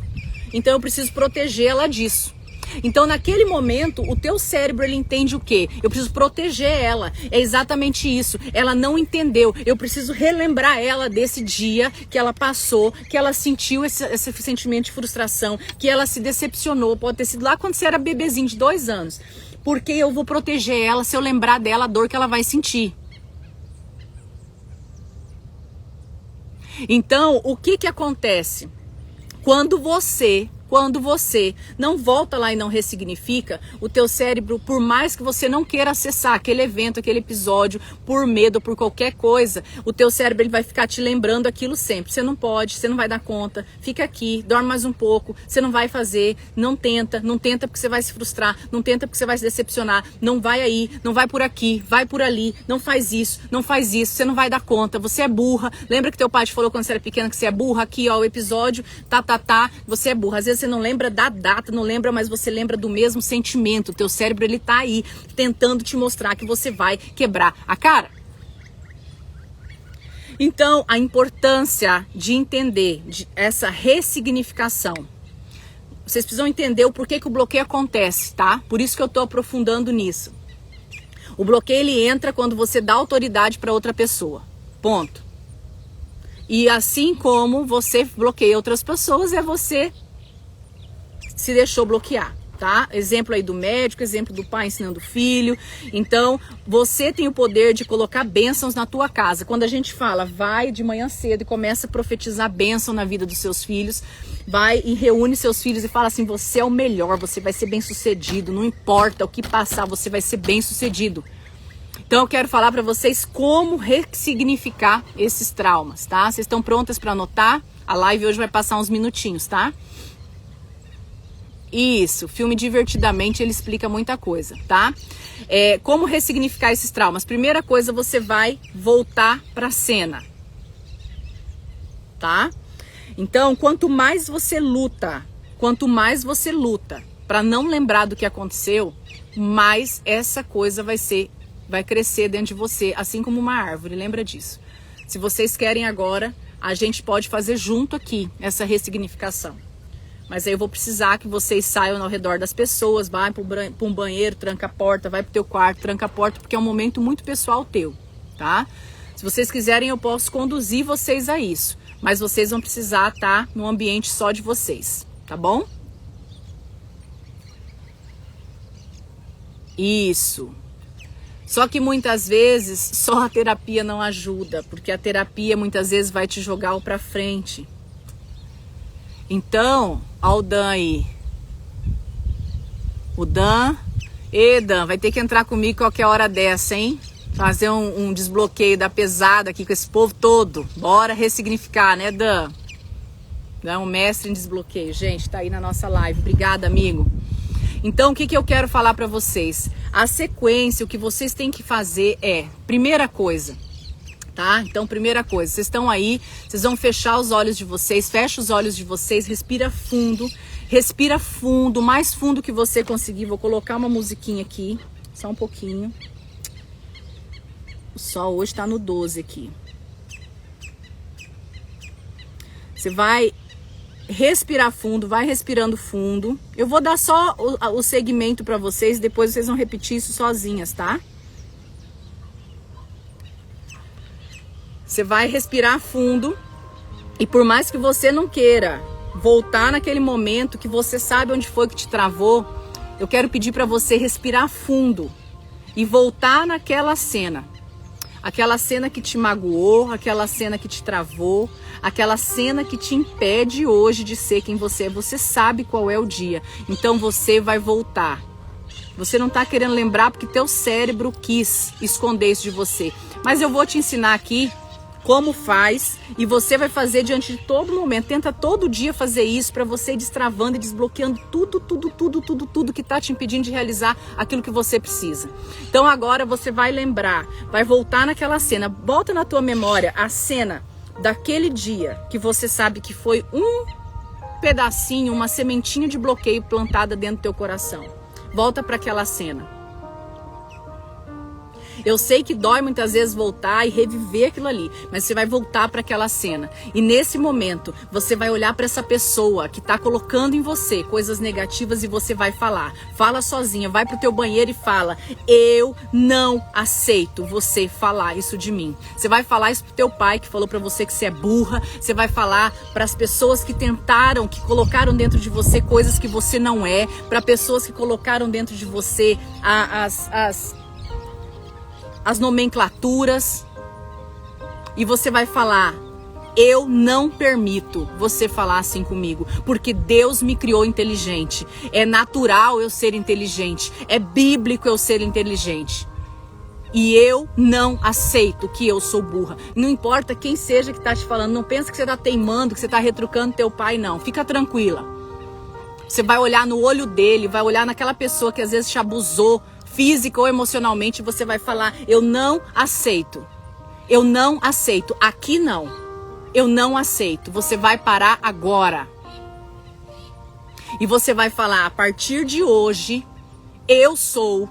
então eu preciso proteger ela disso. Então naquele momento o teu cérebro ele entende o quê? Eu preciso proteger ela, é exatamente isso, ela não entendeu, eu preciso relembrar ela desse dia que ela passou, que ela sentiu esse sentimento de frustração, que ela se decepcionou, pode ter sido lá quando você era bebezinho de 2 anos, porque eu vou proteger ela se eu lembrar dela a dor que ela vai sentir. Então o que acontece? Quando você não volta lá e não ressignifica, o teu cérebro, por mais que você não queira acessar aquele evento, aquele episódio, por medo, por qualquer coisa, o teu cérebro ele vai ficar te lembrando aquilo sempre. Você não pode, você não vai dar conta, fica aqui, dorme mais um pouco, você não vai fazer, não tenta porque você vai se frustrar, não tenta porque você vai se decepcionar, não vai aí, não vai por aqui, vai por ali, não faz isso, você não vai dar conta, você é burra. Lembra que teu pai te falou quando você era pequena que você é burra? Aqui ó, o episódio, você é burra. Às vezes você não lembra da data, não lembra, mas você lembra do mesmo sentimento. O teu cérebro ele tá aí tentando te mostrar que você vai quebrar a cara. Então, a importância de entender essa ressignificação. Vocês precisam entender o porquê que o bloqueio acontece, tá? Por isso que eu tô aprofundando nisso. O bloqueio ele entra quando você dá autoridade para outra pessoa. Ponto. E assim como você bloqueia outras pessoas, é você se deixou bloquear, tá? Exemplo aí do médico, exemplo do pai ensinando o filho. Então, você tem o poder de colocar bênçãos na tua casa. Quando a gente fala, vai de manhã cedo e começa a profetizar bênção na vida dos seus filhos, vai e reúne seus filhos e fala assim, você é o melhor, você vai ser bem sucedido, não importa o que passar, você vai ser bem sucedido. Então eu quero falar para vocês como ressignificar esses traumas, tá? Vocês estão prontas para anotar? A live hoje vai passar uns minutinhos, tá? Isso, filme Divertidamente, ele explica muita coisa, tá? Como ressignificar esses traumas? Primeira coisa, você vai voltar pra cena, tá? Então, quanto mais você luta para não lembrar do que aconteceu, mais essa coisa vai crescer dentro de você, assim como uma árvore, lembra disso. Se vocês querem agora, a gente pode fazer junto aqui essa ressignificação. Mas aí eu vou precisar que vocês saiam ao redor das pessoas, vai para um banheiro, tranca a porta, vai pro teu quarto, tranca a porta, porque é um momento muito pessoal teu, tá? Se vocês quiserem, eu posso conduzir vocês a isso, mas vocês vão precisar estar num ambiente só de vocês, tá bom? Isso. Só que muitas vezes só a terapia não ajuda, porque a terapia muitas vezes vai te jogar pra frente. Então, ó o Dan aí. O Dan. Dan, vai ter que entrar comigo qualquer hora dessa, hein? Fazer um desbloqueio da pesada aqui com esse povo todo. Bora ressignificar, né, Dan? Dan, um mestre em desbloqueio. Gente, tá aí na nossa live. Obrigada, amigo. Então, o que eu quero falar pra vocês? A sequência, o que vocês têm que fazer é... Primeira coisa, tá? Então, primeira coisa, vocês estão aí, vocês vão fechar os olhos de vocês, fecha os olhos de vocês, respira fundo, o mais fundo que você conseguir. Vou colocar uma musiquinha aqui, só um pouquinho. O sol hoje tá no 12 aqui. Você vai respirar fundo, vai respirando fundo. Eu vou dar só o segmento pra vocês, depois vocês vão repetir isso sozinhas, tá? Você vai respirar fundo e por mais que você não queira voltar naquele momento que você sabe onde foi que te travou, eu quero pedir para você respirar fundo e voltar naquela cena. Aquela cena que te magoou, aquela cena que te travou, aquela cena que te impede hoje de ser quem você é. Você sabe qual é o dia, então você vai voltar. Você não tá querendo lembrar porque teu cérebro quis esconder isso de você. Mas eu vou te ensinar aqui como faz e você vai fazer diante de todo momento. Tenta todo dia fazer isso para você ir destravando e desbloqueando tudo que tá te impedindo de realizar aquilo que você precisa. Então agora você vai lembrar, vai voltar naquela cena, bota na tua memória a cena daquele dia que você sabe que foi um pedacinho, uma sementinha de bloqueio plantada dentro do teu coração. Volta para aquela cena. Eu sei que dói muitas vezes voltar e reviver aquilo ali, mas você vai voltar para aquela cena. E nesse momento, você vai olhar para essa pessoa que está colocando em você coisas negativas e você vai falar. Fala sozinha, vai pro teu banheiro e fala: eu não aceito você falar isso de mim. Você vai falar isso pro teu pai que falou para você que você é burra. Você vai falar para as pessoas que tentaram, que colocaram dentro de você coisas que você não é, para pessoas que colocaram dentro de você as nomenclaturas, e você vai falar: eu não permito você falar assim comigo, porque Deus me criou inteligente, é natural eu ser inteligente, é bíblico eu ser inteligente, e eu não aceito que eu sou burra. Não importa quem seja que tá te falando, não pensa que você tá teimando, que você tá retrucando teu pai, não, fica tranquila. Você vai olhar no olho dele, vai olhar naquela pessoa que às vezes te abusou, física ou emocionalmente, você vai falar: eu não aceito. Eu não aceito. Aqui não. Eu não aceito. Você vai parar agora. E você vai falar: a partir de hoje, eu sou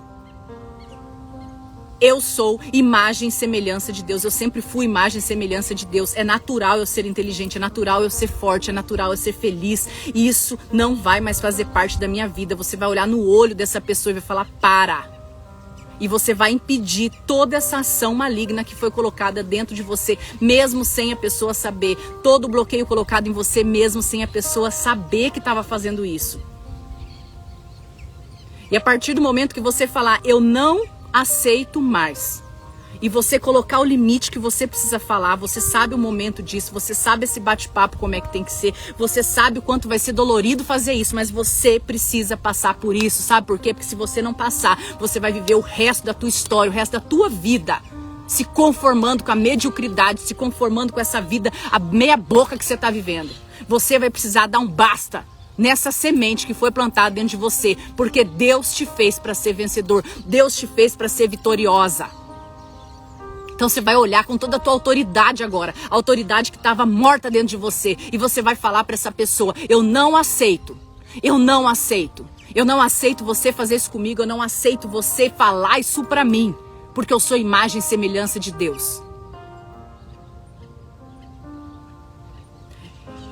imagem e semelhança de Deus. Eu sempre fui imagem e semelhança de Deus. É natural eu ser inteligente, é natural eu ser forte, é natural eu ser feliz. E isso não vai mais fazer parte da minha vida. Você vai olhar no olho dessa pessoa e vai falar: para. E você vai impedir toda essa ação maligna que foi colocada dentro de você, mesmo sem a pessoa saber. Todo o bloqueio colocado em você, mesmo sem a pessoa saber que estava fazendo isso. E a partir do momento que você falar: eu não aceito mais, e você colocar o limite que você precisa falar, você sabe o momento disso, você sabe esse bate-papo como é que tem que ser, você sabe o quanto vai ser dolorido fazer isso, mas você precisa passar por isso. Sabe por quê? Porque se você não passar, você vai viver o resto da tua história, o resto da tua vida se conformando com a mediocridade, se conformando com essa vida, a meia boca que você está vivendo. Você vai precisar dar um basta nessa semente que foi plantada dentro de você, porque Deus te fez para ser vencedor, Deus te fez para ser vitoriosa. Então você vai olhar com toda a tua autoridade agora, a autoridade que estava morta dentro de você, e você vai falar para essa pessoa: eu não aceito, eu não aceito, eu não aceito você fazer isso comigo, eu não aceito você falar isso para mim, porque eu sou imagem e semelhança de Deus.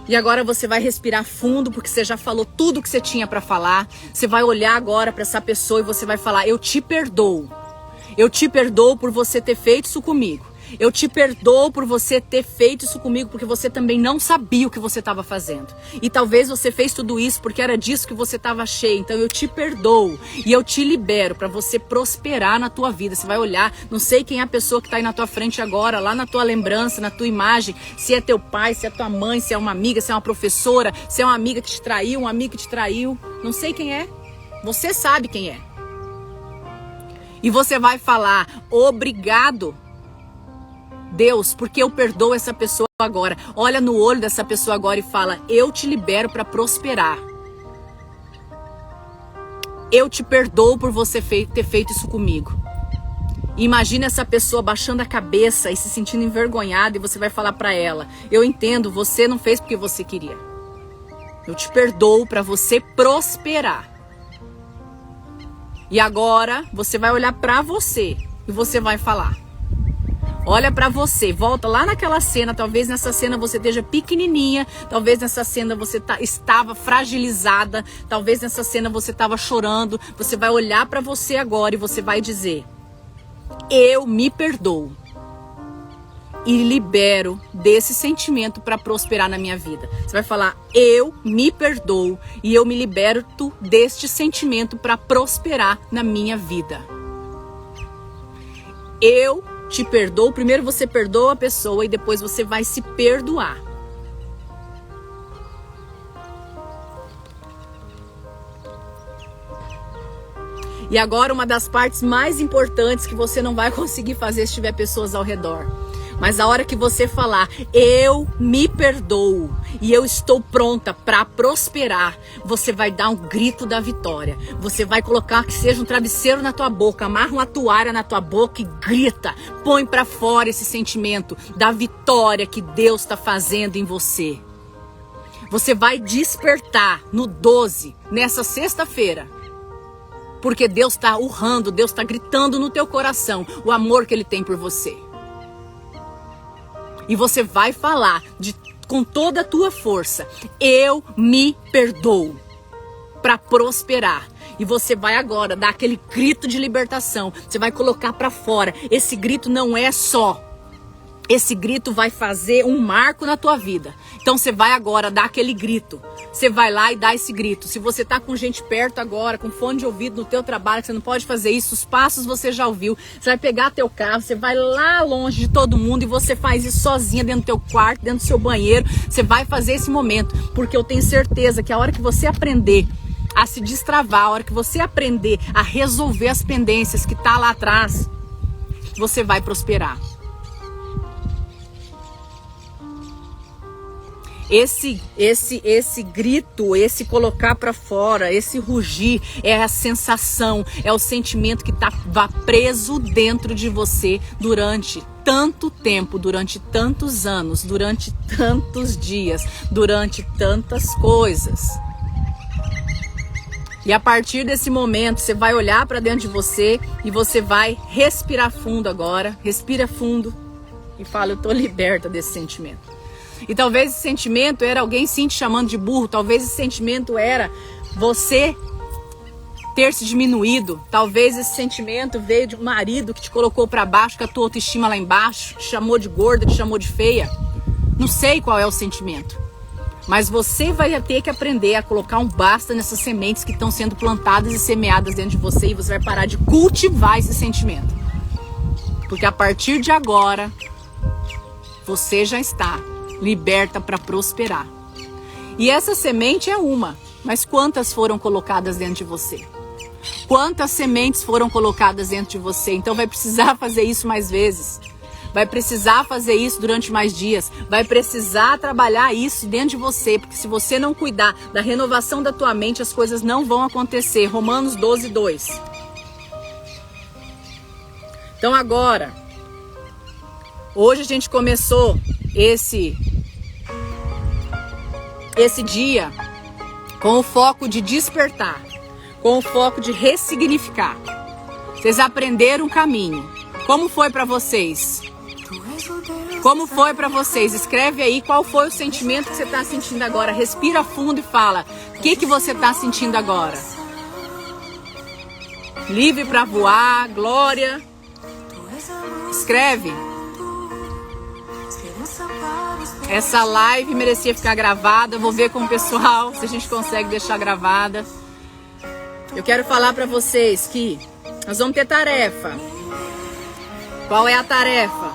E agora você vai respirar fundo, porque você já falou tudo que você tinha para falar. Você vai olhar agora para essa pessoa e você vai falar: eu te perdoo. Eu te perdoo por você ter feito isso comigo. Eu te perdoo por você ter feito isso comigo, porque você também não sabia o que você estava fazendo. E talvez você fez tudo isso porque era disso que você estava cheio. Então eu te perdoo e eu te libero para você prosperar na tua vida. Você vai olhar, não sei quem é a pessoa que está aí na tua frente agora, lá na tua lembrança, na tua imagem. Se é teu pai, se é tua mãe, se é uma amiga, se é uma professora, se é uma amiga que te traiu, um amigo que te traiu. Não sei quem é. Você sabe quem é. E você vai falar: obrigado, Deus, porque eu perdoo essa pessoa agora. Olha no olho dessa pessoa agora e fala: eu te libero para prosperar. Eu te perdoo por você ter feito isso comigo. Imagina essa pessoa baixando a cabeça e se sentindo envergonhada, e você vai falar para ela: eu entendo, você não fez porque você queria. Eu te perdoo para você prosperar. E agora você vai olhar para você e você vai falar: olha para você, volta lá naquela cena. Talvez nessa cena você esteja pequenininha, talvez nessa cena você estava fragilizada, talvez nessa cena você estava chorando. Você vai olhar para você agora e você vai dizer: eu me perdoo e libero desse sentimento para prosperar na minha vida. Você vai falar: eu me perdoo e eu me liberto deste sentimento para prosperar na minha vida. Eu te perdoo. Primeiro você perdoa a pessoa e depois você vai se perdoar. E agora uma das partes mais importantes que você não vai conseguir fazer se tiver pessoas ao redor. Mas a hora que você falar: eu me perdoo e eu estou pronta para prosperar, você vai dar um grito da vitória. Você vai colocar que seja um travesseiro na tua boca, amarra uma toalha na tua boca e grita. Põe para fora esse sentimento da vitória que Deus está fazendo em você. Você vai despertar no 12, nessa sexta-feira. Porque Deus está urrando, Deus está gritando no teu coração o amor que Ele tem por você. E você vai falar com toda a tua força: eu me perdoo, para prosperar. E você vai agora dar aquele grito de libertação. Você vai colocar para fora. Esse grito não é só. Esse grito vai fazer um marco na tua vida. Então você vai agora dar aquele grito. Você vai lá e dá esse grito. Se você tá com gente perto agora, com fone de ouvido no teu trabalho, que você não pode fazer isso, os passos você já ouviu. Você vai pegar teu carro, você vai lá longe de todo mundo e você faz isso sozinha dentro do teu quarto, dentro do seu banheiro. Você vai fazer esse momento, porque eu tenho certeza que a hora que você aprender a se destravar, a hora que você aprender a resolver as pendências que tá lá atrás, você vai prosperar. Esse grito, esse colocar para fora, esse rugir, é a sensação, é o sentimento que estava preso dentro de você durante tanto tempo, durante tantos anos, durante tantos dias, durante tantas coisas. E a partir desse momento, você vai olhar para dentro de você e você vai respirar fundo agora. Respira fundo e fala: eu tô liberta desse sentimento. E talvez esse sentimento era alguém sim te chamando de burro. Talvez esse sentimento era você ter se diminuído. Talvez esse sentimento veio de um marido que te colocou para baixo, com a tua autoestima lá embaixo, te chamou de gorda, te chamou de feia. Não sei qual é o sentimento. Mas você vai ter que aprender a colocar um basta nessas sementes que estão sendo plantadas e semeadas dentro de você. E você vai parar de cultivar esse sentimento. Porque a partir de agora, você já está liberta para prosperar. E essa semente é uma, mas quantas foram colocadas dentro de você? Quantas sementes foram colocadas dentro de você? Então vai precisar fazer isso mais vezes. Vai precisar fazer isso durante mais dias. Vai precisar trabalhar isso dentro de você, porque se você não cuidar da renovação da tua mente, as coisas não vão acontecer. Romanos 12:2. Então agora, Hoje a gente começou esse dia com o foco de despertar, com o foco de ressignificar. Vocês aprenderam o caminho. Como foi para vocês? Como foi para vocês? Escreve aí qual foi o sentimento que você está sentindo agora. Respira fundo e fala. O que você está sentindo agora? Livre para voar, glória. Escreve. Essa live merecia ficar gravada. Eu vou ver com o pessoal se a gente consegue deixar gravada. Eu quero falar para vocês que nós vamos ter tarefa. Qual é a tarefa?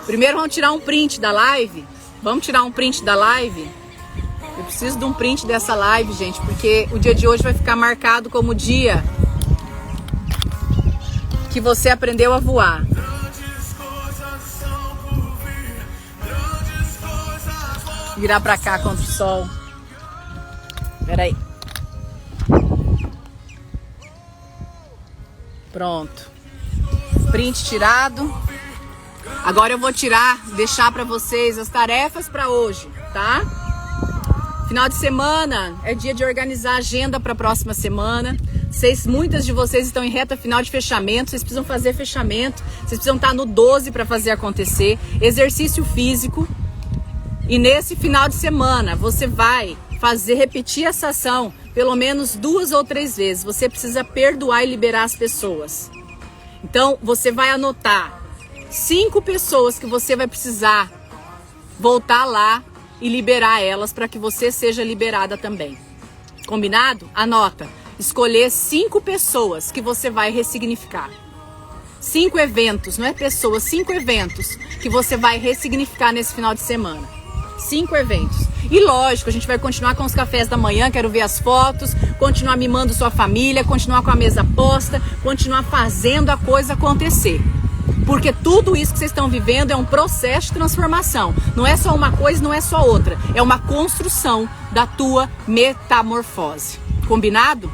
Primeiro vamos tirar um print da live. Vamos tirar um print da live? Eu preciso de um print dessa live, gente, porque o dia de hoje vai ficar marcado como o dia que você aprendeu a voar. Virar pra cá contra o sol. Peraí. Pronto. Print tirado. Agora eu vou deixar pra vocês as tarefas pra hoje, tá? Final de semana é dia de organizar a agenda pra próxima semana. Muitas de vocês estão em reta final de fechamento, vocês precisam fazer fechamento, vocês precisam estar no 12 pra fazer acontecer. Exercício físico. E nesse final de semana você vai repetir essa ação pelo menos 2 ou 3 vezes. Você precisa perdoar e liberar as pessoas. Então você vai anotar 5 pessoas que você vai precisar voltar lá e liberar elas para que você seja liberada também. Combinado? Anota. Escolher 5 pessoas que você vai ressignificar. 5 eventos, não é pessoas, 5 eventos que você vai ressignificar nesse final de semana. 5 eventos. E lógico, a gente vai continuar com os cafés da manhã, quero ver as fotos, continuar mimando sua família, continuar com a mesa posta, continuar fazendo a coisa acontecer. Porque tudo isso que vocês estão vivendo é um processo de transformação. Não é só uma coisa, não é só outra. É uma construção da tua metamorfose. Combinado?